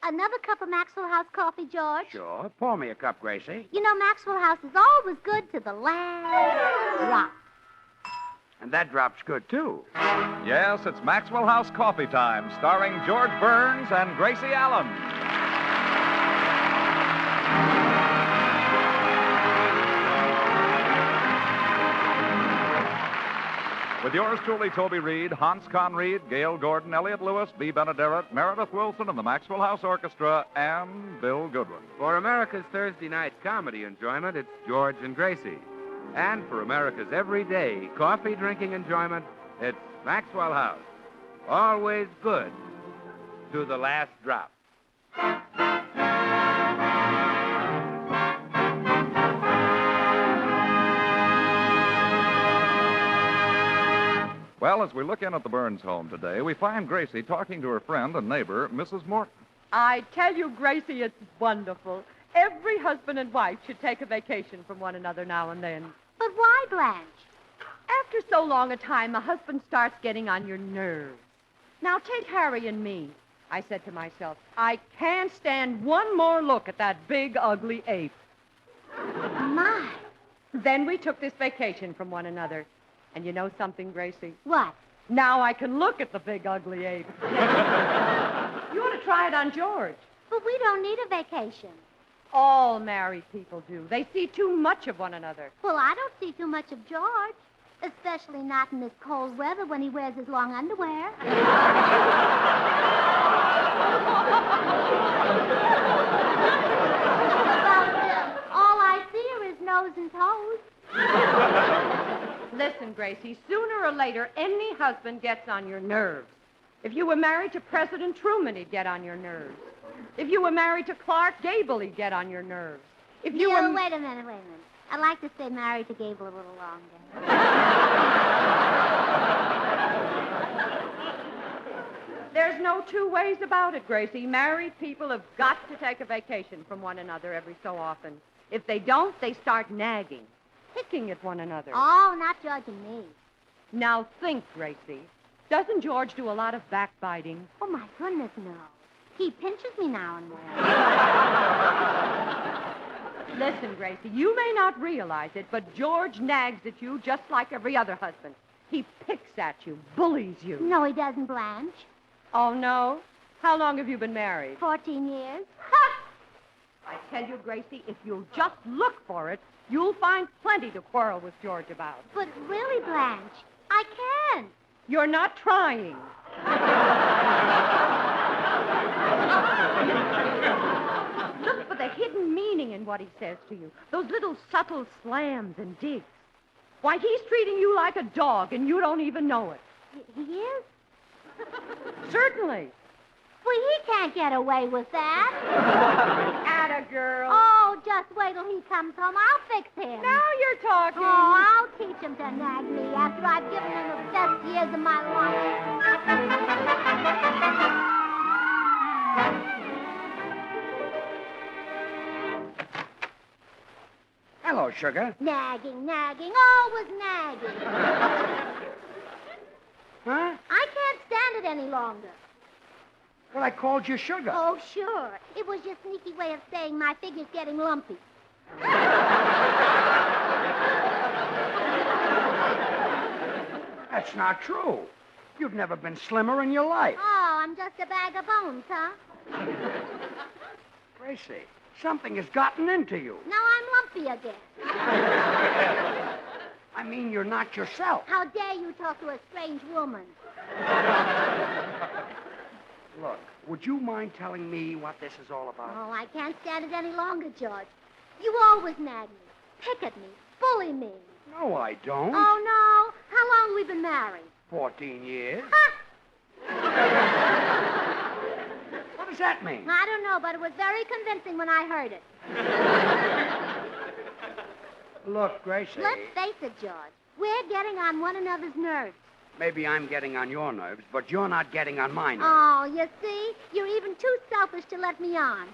Another cup of Maxwell House coffee, George? Sure. Pour me a cup, Gracie. You know, Maxwell House is always good to the last drop. And that drop's good, too. Yes, it's Maxwell House Coffee Time, starring George Burns and Gracie Allen. With yours truly, Toby Reed, Hans Conried, Gail Gordon, Elliott Lewis, Bea Benaderet, Meredith Wilson, and the Maxwell House Orchestra, and Bill Goodwin. For America's Thursday night comedy enjoyment, it's George and Gracie. And for America's everyday coffee-drinking enjoyment, it's Maxwell House. Always good to the last drop. Well, as we look in at the Burns home today, we find Gracie talking to her friend and neighbor, Mrs. Morton. I tell you, Gracie, it's wonderful. Every husband and wife should take a vacation from one another now and then. But why, Blanche? After so long a time, a husband starts getting on your nerves. Now, take Harry and me. I said to myself, I can't stand one more look at that big, ugly ape. My. Then we took this vacation from one another. And you know something, Gracie? What? Now I can look at the big, ugly ape. You ought to try it on George. But we don't need a vacation. All married people do. They see too much of one another. Well, I don't see too much of George. Especially not in this cold weather when he wears his long underwear. All I see are his nose and toes. Listen, Gracie, sooner or later, any husband gets on your nerves. If you were married to President Truman, he'd get on your nerves. If you were married to Clark Gable, he'd get on your nerves. If you were... Wait a minute. I'd like to stay married to Gable a little longer. There's no two ways about it, Gracie. Married people have got to take a vacation from one another every so often. If they don't, they start nagging, picking at one another. Oh, not George and me. Now think, Gracie. Doesn't George do a lot of backbiting? Oh, my goodness, no. He pinches me now and then. Listen, Gracie, you may not realize it, but George nags at you just like every other husband. He picks at you, bullies you. No, he doesn't, Blanche. Oh, no? How long have you been married? 14 years. Ha! I tell you, Gracie, if you'll just look for it, you'll find plenty to quarrel with George about. But really, Blanche, I can't. You're not trying. Look for the hidden meaning in what he says to you. Those little subtle slams and digs. Why, he's treating you like a dog, and you don't even know it. He is? Certainly. Well, he can't get away with that. Atta girl. Oh, just wait till he comes home. I'll fix him. Now you're talking. Oh, I'll teach him to nag me after I've given him the best years of my life. Hello, sugar. Nagging, always nagging. Huh? I can't stand it any longer. Well, I called you sugar. Oh, sure. It was your sneaky way of saying my figure's getting lumpy. That's not true. You've never been slimmer in your life. Oh, I'm just a bag of bones, huh? Gracie, something has gotten into you. Now I'm lumpy again. I mean, you're not yourself. How dare you talk to a strange woman? Look, would you mind telling me what this is all about? Oh, I can't stand it any longer, George. You always nag me, pick at me, bully me. No, I don't. Oh, no. How long we been married? 14 years. Ha! What does that mean? I don't know, but it was very convincing when I heard it. Look, Gracie. Let's face it, George. We're getting on one another's nerves. Maybe I'm getting on your nerves, but you're not getting on my nerves. Oh, you see? You're even too selfish to let me on.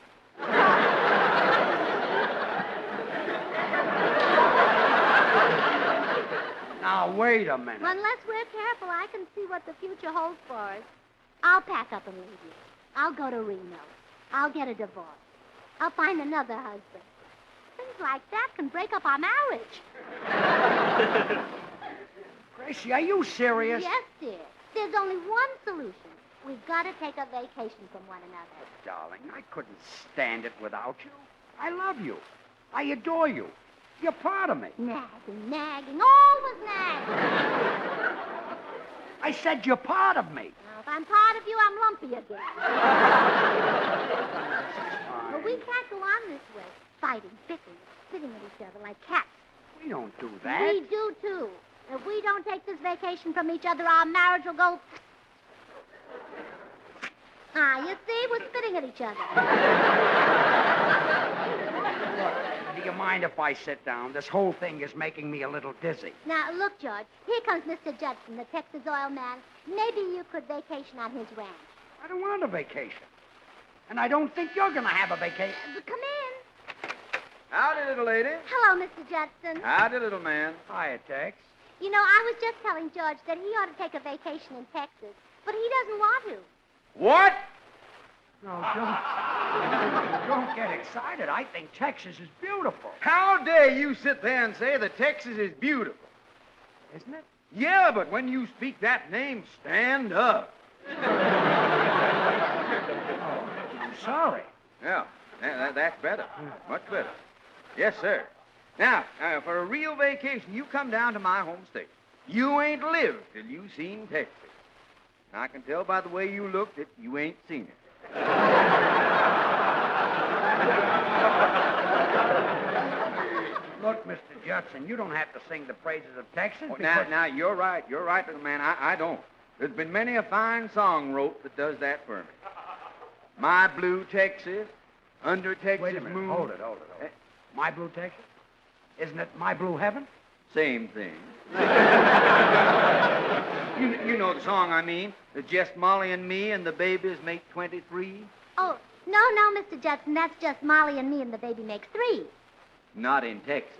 Now, wait a minute. Unless we're careful, I can see what the future holds for us. I'll pack up and leave you. I'll go to Reno. I'll get a divorce. I'll find another husband. Things like that can break up our marriage. Gracie, are you serious? Yes, dear. There's only one solution. We've got to take a vacation from one another. Darling, I couldn't stand it without you. I love you. I adore you. You're part of me. Nagging, always nagging. I said you're part of me. Now, if I'm part of you, I'm lumpy again. But we can't go on this way, fighting, bickering, spitting at each other like cats. We don't do that. We do, too. If we don't take this vacation from each other, our marriage will go... Ah, you see, we're spitting at each other. Look, do you mind if I sit down? This whole thing is making me a little dizzy. Now, look, George, here comes Mr. Judson, the Texas oil man. Maybe you could vacation on his ranch. I don't want a vacation. And I don't think you're going to have a vacation. Come in. Howdy, little lady. Hello, Mr. Judson. Howdy, little man. Hiya, Tex. You know, I was just telling George that he ought to take a vacation in Texas, but he doesn't want to. What? No, don't get excited. I think Texas is beautiful. How dare you sit there and say that Texas is beautiful? Isn't it? Yeah, but when you speak that name, stand up. I'm sorry. Yeah, that's better. Much better. Yes, sir. Now, for a real vacation, you come down to my home state. You ain't lived till you seen Texas. And I can tell by the way you look that you ain't seen it. Look, Mr. Judson, you don't have to sing the praises of Texas. Now, you're right. You're right, little man. I don't. There's been many a fine song wrote that does that for me. My blue Texas, under Texas Wait a minute. moon. Hold it. My blue Texas? Isn't it my blue heaven? Same thing. you know the song I mean. It's just Molly and me and the babies make 23. Oh, no, Mr. Judson, that's just Molly and me and the baby makes 3. Not in Texas.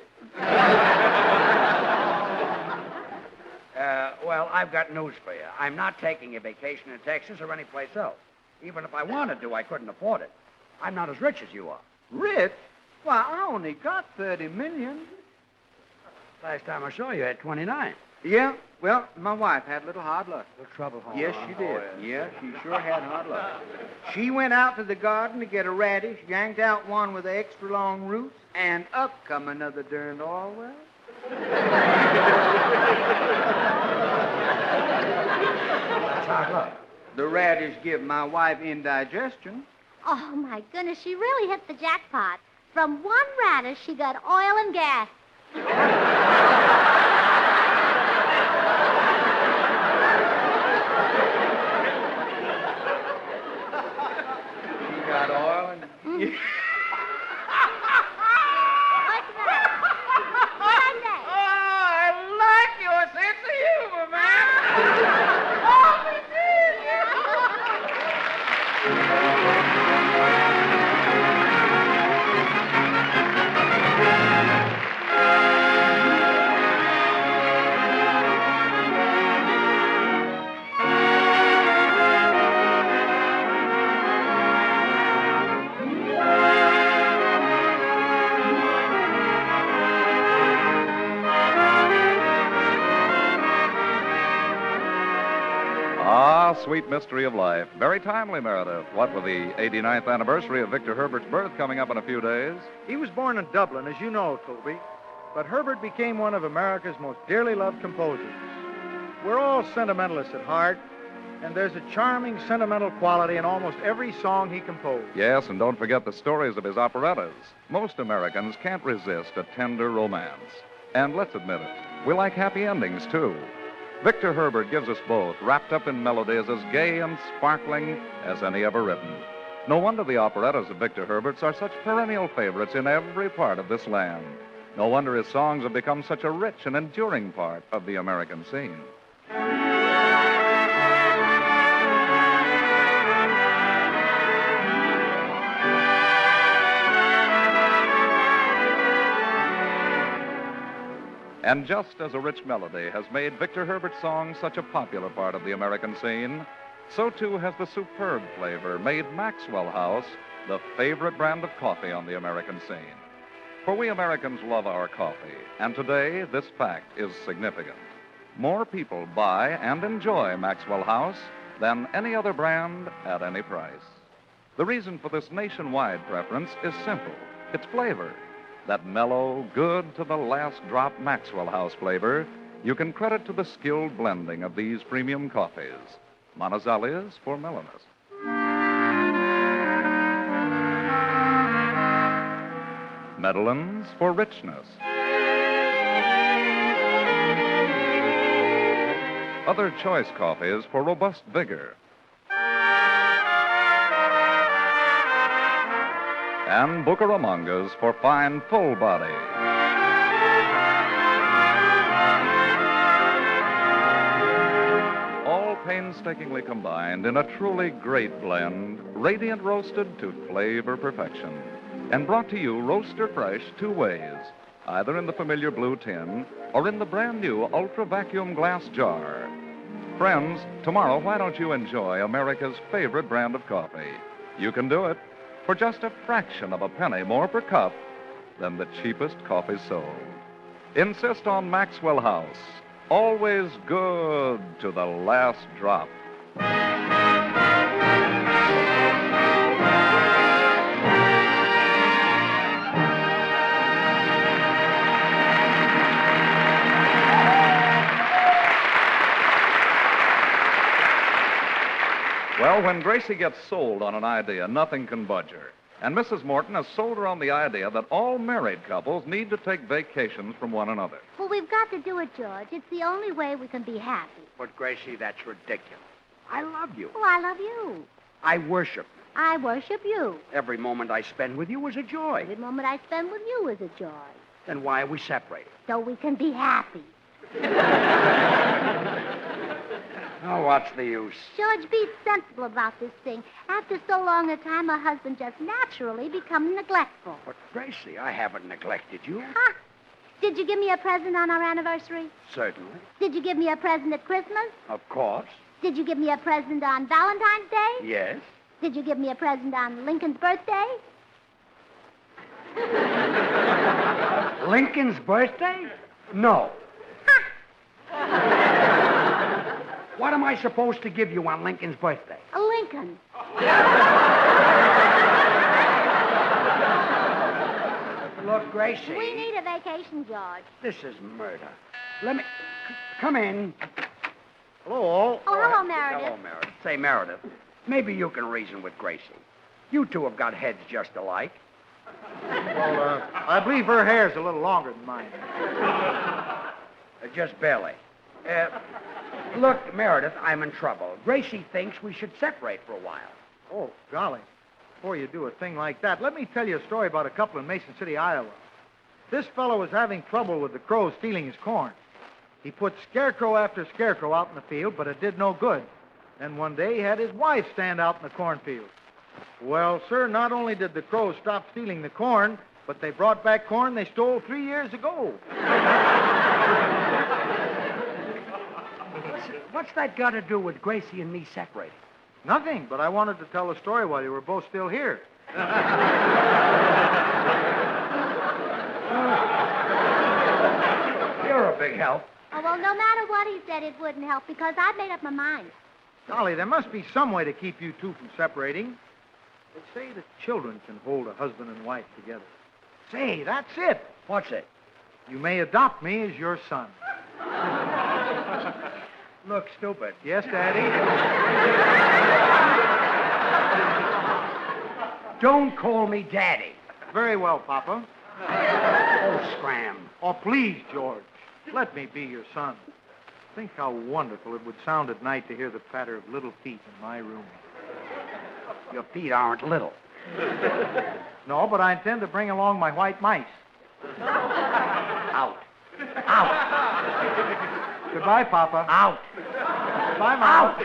Well, I've got news for you. I'm not taking a vacation in Texas or anyplace else. Even if I wanted to, I couldn't afford it. I'm not as rich as you are. Rich? Why, I only got 30 million. Last time I saw you, you had 29. Yeah, well, my wife had a little hard luck. Little trouble home. Yes, she did. Yeah, she sure had hard luck. She went out to the garden to get a radish, yanked out one with extra long roots, and up come another darned Orwell. That's hard luck. The radish give my wife indigestion. Oh, my goodness, she really hit the jackpot. From one radish, she got oil and gas. She got oil and... What's that? What'd I say? Oh, I like your sense of humor, man. Oh, me Ah, sweet mystery of life. Very timely, Meredith. What with the 89th anniversary of Victor Herbert's birth coming up in a few days? He was born in Dublin, as you know, Toby. But Herbert became one of America's most dearly loved composers. We're all sentimentalists at heart, and there's a charming sentimental quality in almost every song he composed. Yes, and don't forget the stories of his operettas. Most Americans can't resist a tender romance. And let's admit it, we like happy endings, too. Victor Herbert gives us both, wrapped up in melodies as gay and sparkling as any ever written. No wonder the operettas of Victor Herbert's are such perennial favorites in every part of this land. No wonder his songs have become such a rich and enduring part of the American scene. And just as a rich melody has made Victor Herbert's songs such a popular part of the American scene, so too has the superb flavor made Maxwell House the favorite brand of coffee on the American scene. For we Americans love our coffee, and today this fact is significant. More people buy and enjoy Maxwell House than any other brand at any price. The reason for this nationwide preference is simple. It's flavor. That mellow, good to the last drop Maxwell House flavor you can credit to the skilled blending of these premium coffees. Monticelli's for mellowness. Meadowlands for richness. Other choice coffees for robust vigor. And Bucaramangas for fine, full body. All painstakingly combined in a truly great blend, radiant roasted to flavor perfection. And brought to you roaster fresh 2 ways, either in the familiar blue tin or in the brand new ultra vacuum glass jar. Friends, tomorrow, why don't you enjoy America's favorite brand of coffee? You can do it for just a fraction of a penny more per cup than the cheapest coffee sold. Insist on Maxwell House. Always good to the last drop. Well, when Gracie gets sold on an idea, nothing can budge her. And Mrs. Morton has sold her on the idea that all married couples need to take vacations from one another. Well, we've got to do it, George. It's the only way we can be happy. But, Gracie, that's ridiculous. I love you. Oh, I love you. I worship you. I worship you. Every moment I spend with you is a joy. Every moment I spend with you is a joy. Then why are we separated? So we can be happy. Oh, what's the use? George, be sensible about this thing. After so long a time, a husband just naturally becomes neglectful. But, Gracie, I haven't neglected you. Huh? Did you give me a present on our anniversary? Certainly. Did you give me a present at Christmas? Of course. Did you give me a present on Valentine's Day? Yes. Did you give me a present on Lincoln's birthday? Lincoln's birthday? No. What am I supposed to give you on Lincoln's birthday? A Lincoln. Look, Gracie. We need a vacation, George. This is murder. Let me... Come in. Hello, all. Oh, hello, Meredith. Hello, Meredith. Say, Meredith, maybe you can reason with Gracie. You two have got heads just alike. Well, I believe her hair's a little longer than mine. Just barely. Look, Meredith, I'm in trouble. Gracie thinks we should separate for a while. Oh, golly. Before you do a thing like that, let me tell you a story about a couple in Mason City, Iowa. This fellow was having trouble with the crows stealing his corn. He put scarecrow after scarecrow out in the field, but it did no good. Then one day he had his wife stand out in the cornfield. Well, sir, not only did the crows stop stealing the corn, but they brought back corn they stole 3 years ago. What's that got to do with Gracie and me separating? Nothing, but I wanted to tell a story while you were both still here. You're a big help. Oh, well, no matter what he said, it wouldn't help because I've made up my mind. Golly, there must be some way to keep you two from separating. They say that children can hold a husband and wife together. Say, that's it. What's it? You may adopt me as your son. Look stupid. Yes, Daddy? Don't call me Daddy. Very well, Papa. Oh, scram. Oh, please, George. Let me be your son. Think how wonderful it would sound at night to hear the patter of little feet in my room. Your feet aren't little. No, but I intend to bring along my white mice. Out. Out. Goodbye, Papa. Out. Goodbye, Mama. Out.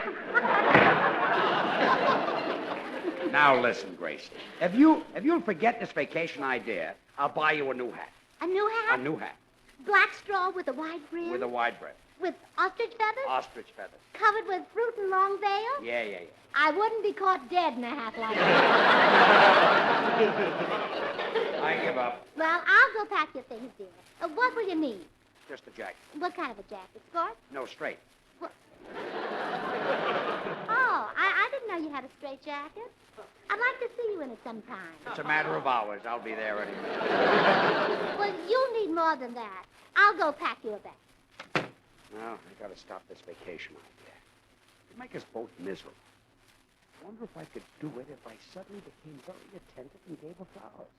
Now listen, Gracie. If you'll forget this vacation idea, I'll buy you a new hat. A new hat? A new hat Black straw with a wide brim? with a wide brim. With ostrich feathers? Ostrich feathers. Covered with fruit and long veil? Yeah. I wouldn't be caught dead in a hat like that. I give up. Well, I'll go pack your things, dear. What will you need? Just a jacket. What kind of a jacket? Sport? No, straight. Oh, I didn't know you had a straight jacket. I'd like to see you in it sometime. It's a matter of hours. I'll be there any minute. Well, you need more than that. I'll go pack you a bag. Well, I gotta stop this vacation idea. It'd make us both miserable. I wonder if I could do it if I suddenly became very attentive and gave her flowers.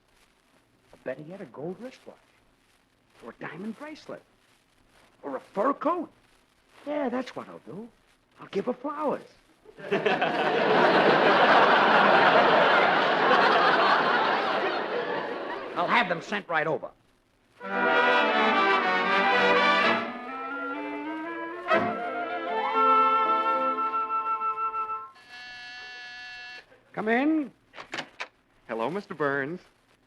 Or better yet, a gold wristwatch. Or a diamond bracelet. Or a fur coat. Yeah, that's what I'll do. I'll give her flowers. I'll have them sent right over. Come in. Hello, Mr. Burns.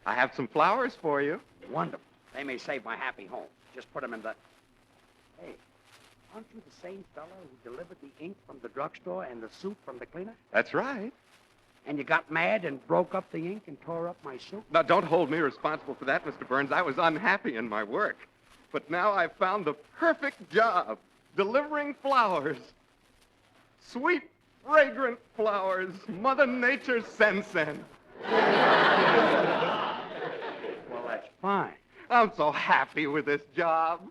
I have some flowers for you. Wonderful. They may save my happy home. Just put them in the... Hey, aren't you the same fellow who delivered the ink from the drugstore and the soup from the cleaner? That's right. And you got mad and broke up the ink and tore up my soup? Now, don't hold me responsible for that, Mr. Burns. I was unhappy in my work. But now I've found the perfect job, delivering flowers. Sweet, fragrant flowers, Mother Nature's Sen-Sen. Well, that's fine. I'm so happy with this job.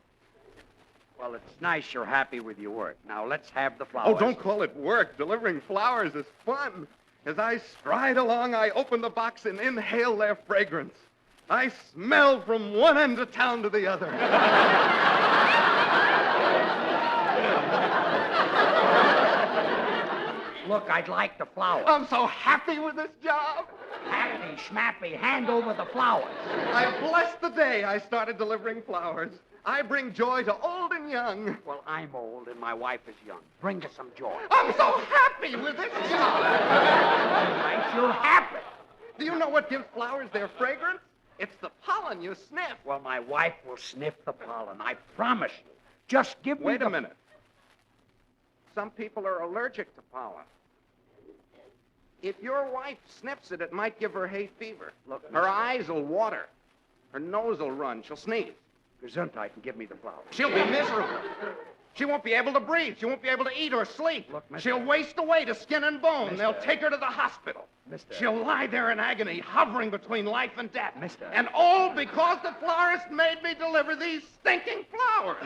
Well, it's nice you're happy with your work. Now, let's have the flowers. Oh, don't call it work. Delivering flowers is fun. As I stride along, I open the box and inhale their fragrance. I smell from one end of town to the other. Look, I'd like the flowers. I'm so happy with this job. Happy, schmappy, hand over the flowers. I bless the day I started delivering flowers. I bring joy to old and young. Well, I'm old and my wife is young. Bring us some joy. I'm so happy with this job. Right, you're happy. Do you know what gives flowers their fragrance? It's the pollen you sniff. Well, my wife will sniff the pollen. I promise you. Just give me Wait the... a minute. Some people are allergic to pollen. If your wife sniffs it, it might give her hay fever. Look, her eyes will water. Her nose will run. She'll sneeze. Gesundheit and give me the flowers. She'll be miserable. She won't be able to breathe. She won't be able to eat or sleep. Look, mister. She'll waste away to skin and bone. Mister. They'll take her to the hospital. Mister. She'll lie there in agony, hovering between life and death. Mister. And all because the florist made me deliver these stinking flowers.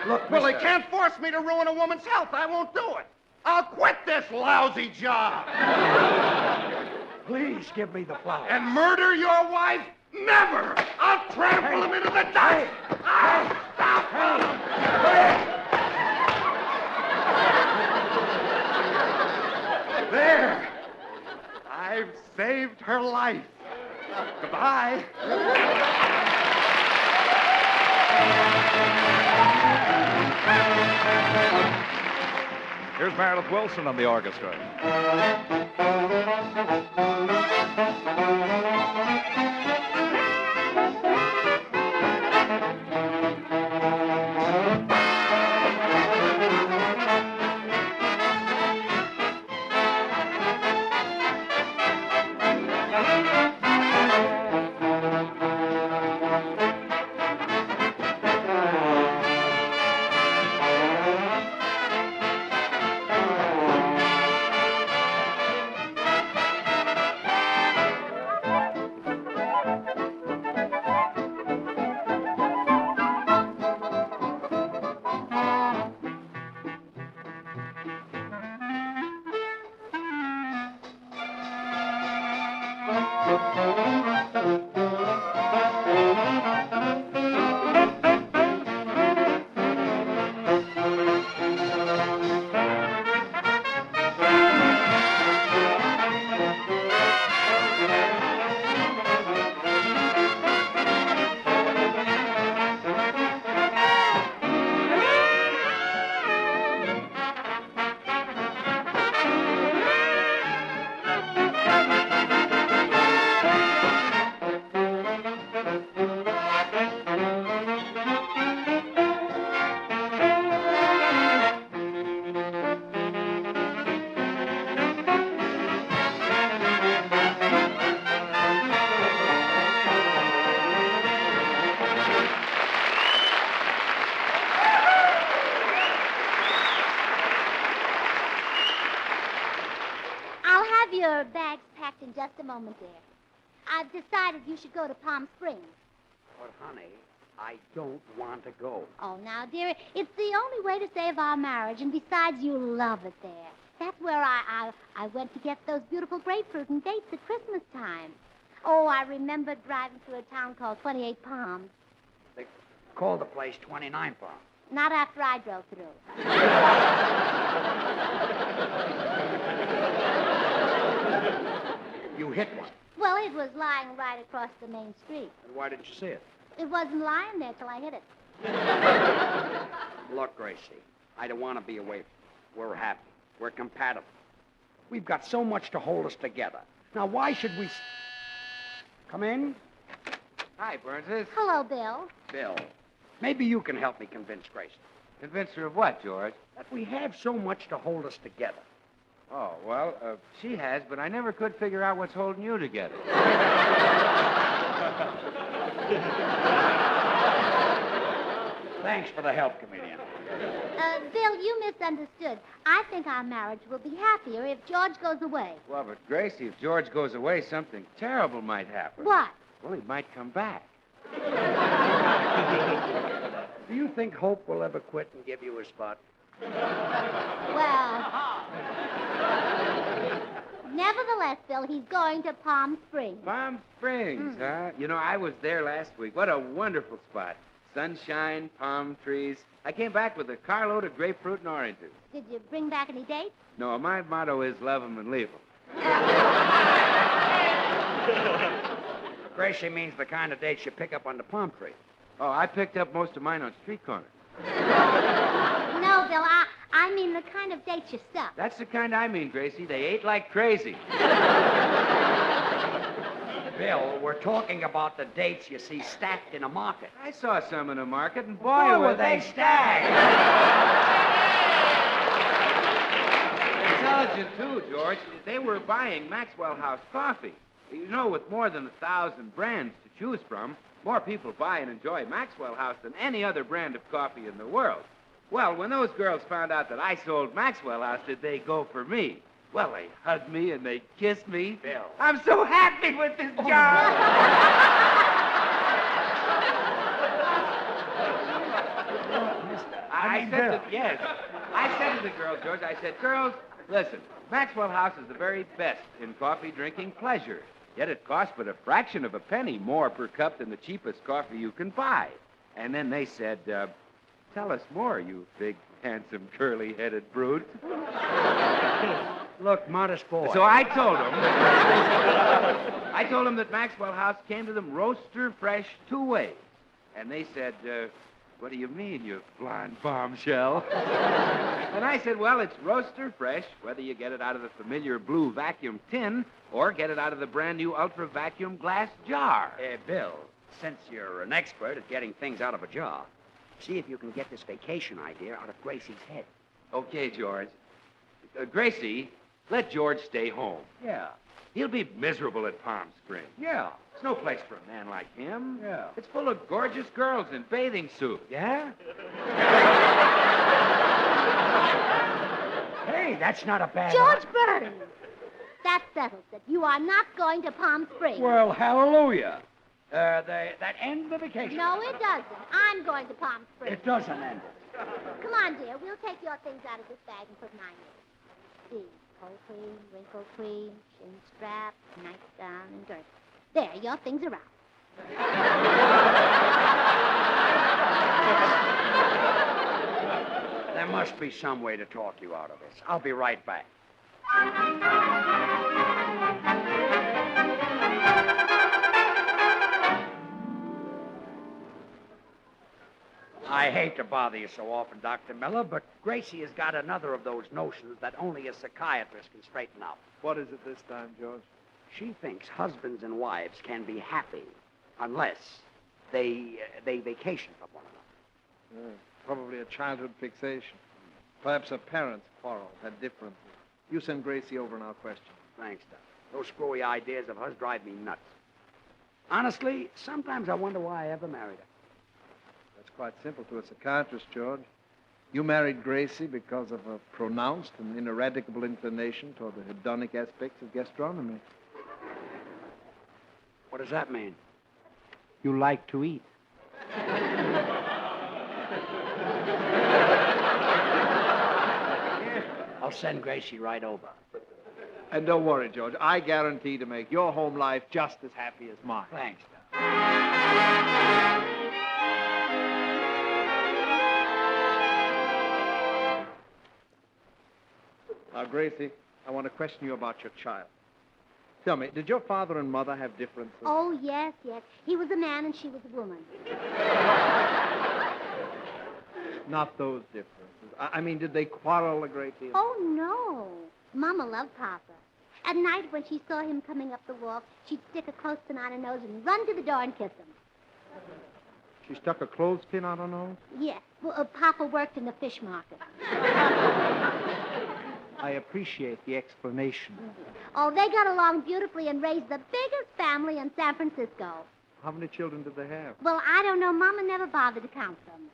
Look, Well, they mister. can't force me to ruin a woman's health. I won't do it. I'll quit this lousy job. Please give me the flowers. And murder your wife? Never! I'll trample him into the dust! I'll stop him! There! I've saved her life. Goodbye. Here's Meredith Wilson on the orchestra. have your bags packed in just a moment, dear. I've decided you should go to Palm Springs. But, honey, I don't want to go. Oh, now, dear, it's the only way to save our marriage, and besides, you love it there. That's where I went to get those beautiful grapefruit and dates at Christmas time. Oh, I remember driving through a town called 28 Palms. They call the place 29 Palms. Not after I drove through. You hit one. Well, it was lying right across the main street. And why didn't you see it? It wasn't lying there till I hit it. Look, Gracie, I don't want to be away from you. We're happy. We're compatible. We've got so much to hold us together. Now, why should we... Come in? Hi, Burnses. Hello, Bill. Bill, maybe you can help me convince Gracie Convince her of what, George? that we have so much to hold us together. Oh, well, she has, but I never could figure out what's holding you together. Thanks for the help, comedian. Bill, you misunderstood. I think our marriage will be happier if George goes away. Well, but Gracie, if George goes away, something terrible might happen. What? Well, he might come back. Do you think Hope will ever quit and give you a spot? Well, nevertheless, Bill, he's going to Palm Springs. Palm Springs, huh? You know, I was there last week. What a wonderful spot. Sunshine, palm trees. I came back with a carload of grapefruit and oranges. Did you bring back any dates? No, my motto is love 'em and leave 'em. Gracie means the kind of dates you pick up on the palm tree. Oh, I picked up most of mine on street corners. No, Bill, I mean the kind of dates you stuff. That's the kind I mean, Gracie. They ate like crazy. Bill, we're talking about the dates you see stacked in a market. I saw some in the market, and boy, Boy, were they stacked! Intelligent, too, George. They were buying Maxwell House coffee. You know, with more than 1,000 brands to choose from, more people buy and enjoy Maxwell House than any other brand of coffee in the world. Well, when those girls found out that I sold Maxwell House, did they go for me? Well, they hugged me and they kissed me. Bill. I'm so happy with this job. I said to the girls, George, I said, girls, listen, Maxwell House is the very best in coffee drinking pleasure. Yet it costs but a fraction of a penny more per cup than the cheapest coffee you can buy. And then they said, tell us more, you big, handsome, curly-headed brute. Look, modest boy. So I told them that Maxwell House came to them roaster fresh 2 ways. And they said, what do you mean, you blonde bombshell? And I said, well, it's roaster fresh, whether you get it out of the familiar blue vacuum tin or get it out of the brand new ultra vacuum glass jar. Bill, since you're an expert at getting things out of a jar, see if you can get this vacation idea out of Gracie's head. Okay, George. Gracie, let George stay home. Yeah. He'll be miserable at Palm Springs. Yeah. It's no place for a man like him. Yeah. It's full of gorgeous girls in bathing suits. Yeah? Hey, that's not a bad... George Burns! That settles it. You are not going to Palm Springs. Well, hallelujah. That ends the vacation. No, it doesn't. I'm going to Palm Springs. It doesn't end it. Come on, dear. We'll take your things out of this bag and put mine in. See, cold cream, wrinkle cream, chin strap, nightgown, and girdle. There, your things are out. There must be some way to talk you out of this. I'll be right back. I hate to bother you so often, Dr. Miller, but Gracie has got another of those notions that only a psychiatrist can straighten out. What is it this time, George? She thinks husbands and wives can be happy unless they vacation from one another. Probably a childhood fixation. Perhaps her parents quarreled, had differences. You send Gracie over and I'll question. Thanks, Doc. Those screwy ideas of hers drive me nuts. Honestly, sometimes I wonder why I ever married her. That's quite simple to a psychiatrist, George. You married Gracie because of a pronounced and ineradicable inclination toward the hedonic aspects of gastronomy. What does that mean? You like to eat. I'll send Gracie right over. And don't worry, George. I guarantee to make your home life just as happy as mine. Thanks, Doc. Now, Gracie, I want to question you about your child. Tell me, did your father and mother have differences? Oh, yes, yes. He was a man and she was a woman. Not those differences. I mean, did they quarrel a great deal? Oh, no. Mama loved Papa. At night, when she saw him coming up the walk, she'd stick a clothespin on her nose and run to the door and kiss him. She stuck a clothespin on her nose? Yes. Well, Papa worked in the fish market. I appreciate the explanation. Oh, they got along beautifully and raised the biggest family in San Francisco. How many children did they have? Well, I don't know. Mama never bothered to count them.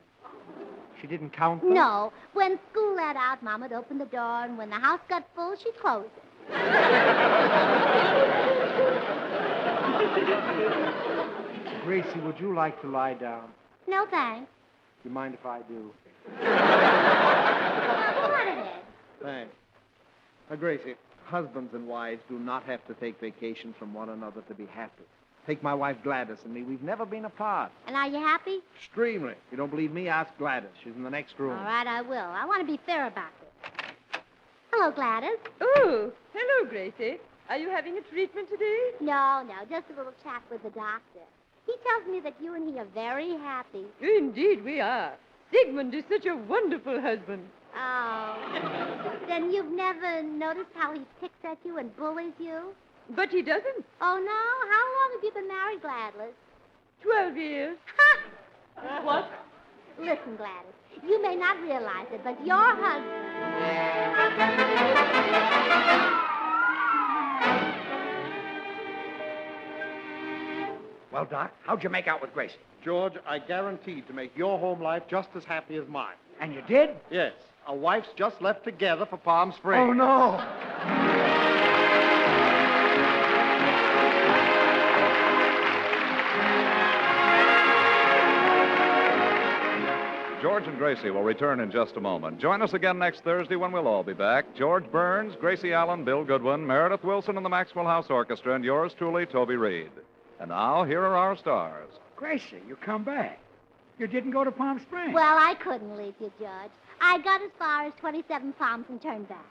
She didn't count them? No. When school let out, Mama'd open the door, and when the house got full, she'd close it. Gracie, would you like to lie down? No, thanks. Do you mind if I do? Go on ahead. Thanks. Now, Gracie, husbands and wives do not have to take vacations from one another to be happy. Take my wife Gladys and me. We've never been apart. And are you happy? Extremely. If you don't believe me, ask Gladys. She's in the next room. All right, I will. I want to be fair about this. Hello, Gladys. Oh, hello, Gracie. Are you having a treatment today? No, just a little chat with the doctor. He tells me that you and he are very happy. Indeed, we are. Sigmund is such a wonderful husband. Oh. Then you've never noticed how he picks at you and bullies you? But he doesn't. Oh, no? How long have you been married, Gladys? 12 years. What? Listen, Gladys, you may not realize it, but your husband... Well, Doc, how'd you make out with Gracie? George, I guaranteed to make your home life just as happy as mine. And you did? Yes. Our wives just left together for Palm Springs. Oh, no. George and Gracie will return in just a moment. Join us again next Thursday when we'll all be back. George Burns, Gracie Allen, Bill Goodwin, Meredith Wilson, and the Maxwell House Orchestra, and yours truly, Toby Reed. And now, here are our stars. Gracie, you come back. You didn't go to Palm Springs. Well, I couldn't leave you, Judge. I got as far as 27 Palms and turned back.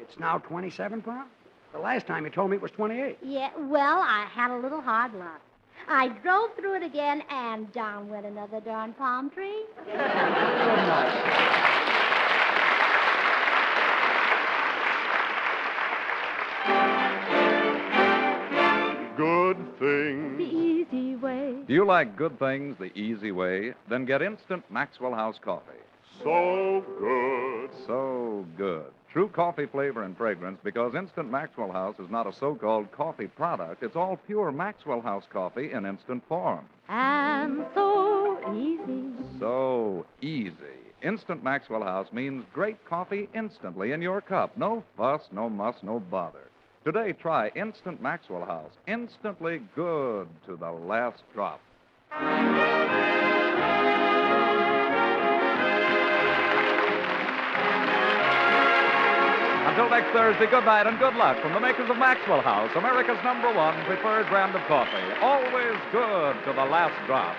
It's now 27 pounds? The last time you told me it was 28. Yeah, well, I had a little hard luck. I drove through it again, and down went another darn palm tree. Good things. The easy way. Do you like good things the easy way? Then get instant Maxwell House coffee. So good. So good. True coffee flavor and fragrance, because Instant Maxwell House is not a so-called coffee product. It's all pure Maxwell House coffee in instant form. And so easy. So easy. Instant Maxwell House means great coffee instantly in your cup. No fuss, no muss, no bother. Today, try Instant Maxwell House. Instantly good to the last drop. Until next Thursday, good night and good luck from the makers of Maxwell House, America's #1 preferred brand of coffee. Always good to the last drop.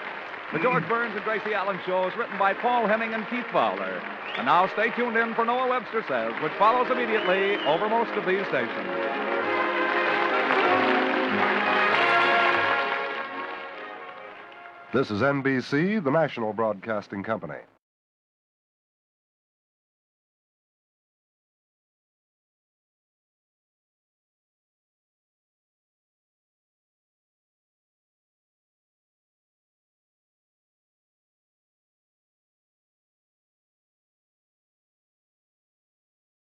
The George Burns and Gracie Allen Show is written by Paul Hemming and Keith Fowler. And now stay tuned in for Noah Webster Says, which follows immediately over most of these stations. This is NBC, the national broadcasting company.